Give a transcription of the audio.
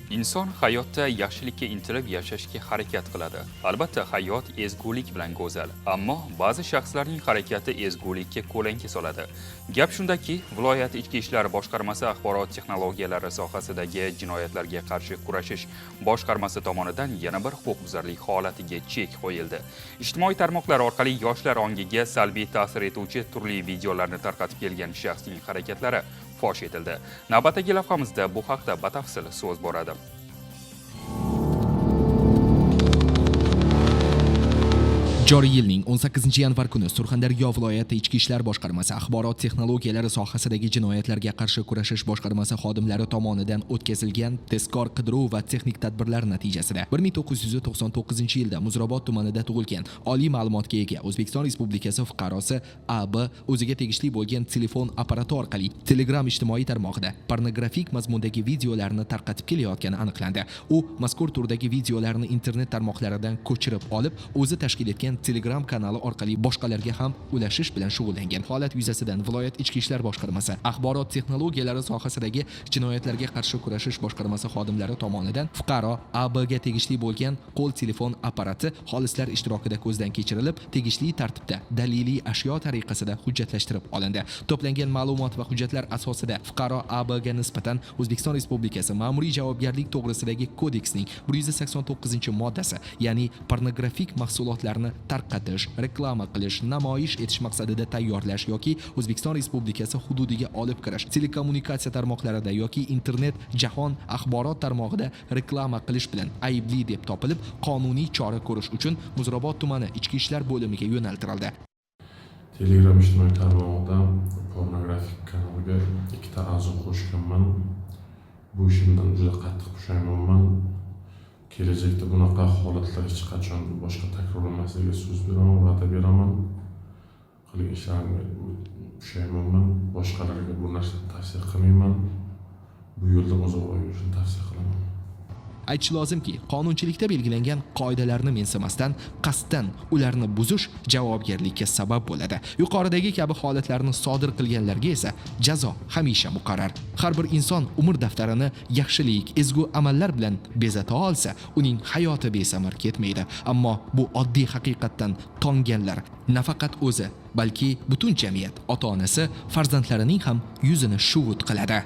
Inson hayotda yaxshilikka intilib yashashga harakat qiladi. Albatta, hayot ezgulik bilan go'zal, ammo ba'zi shaxslarning harakati ezgulikka ko'lanka soladi. Gap shundaki, viloyat ichki ishlar boshqarmasi axborot texnologiyalari sohasidagi jinoyatlarga qarshi kurashish boshqarmasi tomonidan yana bir huquqbuzarlik holatiga chek qo'yildi. Ijtimoiy tarmoqlar orqali yoshlar ongiga salbiy ta'sir etuvchi turli videolarni tarqatib kelgan shaxsning harakatlari fosh etildi. Navbatdagi lavhamizda bu haqda batafsil so'z boradi. Joriy yilning 18-yanvar kuni Surxondaryo viloyati Ichki ishlar boshqarmasi axborot texnologiyalari sohasidagi jinoyatlarga qarshi kurashish boshqarmasi xodimlari tomonidan o'tkazilgan tezkor qidiruv va texnik tadbirlar natijasida 1999-yilda Muzrabot tumanida tug'ilgan, oliy ma'lumotga ega O'zbekiston Respublikasi fuqarosi A.B. o'ziga tegishli bo'lgan telefon apparati orqali Telegram ijtimoiy tarmog'ida pornografik mazmundagi videolarni tarqatib kelayotgani aniqlandi. U mazkur turdagi videolarni internet tarmoqlaridan ko'chirib olib, o'zi tashkil etgan Telegram kanali orqali boshqalarga ham ulashish bilan shug'ullangan. Holat yuzasidan viloyat ichki ishlar boshqarmasi axborot texnologiyalari sohasidagi jinoyatlarga qarshi kurashish boshqarmasi xodimlari tomonidan fuqaro A.B.ga tegishli bo'lgan qo'l telefon apparati xolislar ishtirokida ko'zdan kechirilib, tegishli tartibda daliliy ashyo tariqasida hujjatlashtirib olindi. To'plangan ma'lumot va hujjatlar asosida fuqaro A.B.ga nisbatan O'zbekiston Respublikasi Ma'muriy javobgarlik to'g'risidagi kodeksning 189-moddasi, ya'ni pornografik mahsulotlarni tarqatish, reklama qilish, namoyish etish maqsadida tayyorlash yoki O'zbekiston Respublikasi hududiga olib kirish, telekommunikatsiya tarmoqlarida yoki internet jahon axborot tarmog'ida reklama qilish bilan aybli deb topilib, qonuniy chora ko'rish uchun Muzrabot tumani ichki ishlar bo'limiga yo'naltirildi. Telegram ijtimoiy tarmog'ida pornografik kanalga 2 ta a'zo qo'shganman. Bu ishimdan juda qattiq pushaymonman. Kelajakda bunaqa holatlar hech qachon boshqa takrorlanmasligiga so'z beraman, va'da beraman. Qilgan ishlarimga pushaymonman. Boshqalarga bu narsani tavsiya qilmayman. Bu yo'lda uzoq yurishni tavsiya qilaman. Aytish lozimki, qonunchilikda belgilangan qoidalarni mensimasdan qasddan ularni buzish javobgarlikka sabab bo'ladi. Yuqoridagi kabi holatlarni sodir qilganlarga esa jazo hamisha muqarrar. Har bir inson umr daftarini yaxshilik, ezgu amallar bilan bezata olsa, uning hayoti besamar ketmaydi. Ammo bu oddiy haqiqatdan tonganlar nafaqat o'zi, balki butun jamiyat, ota-onasi, farzandlarining ham yuzini shuvut qiladi.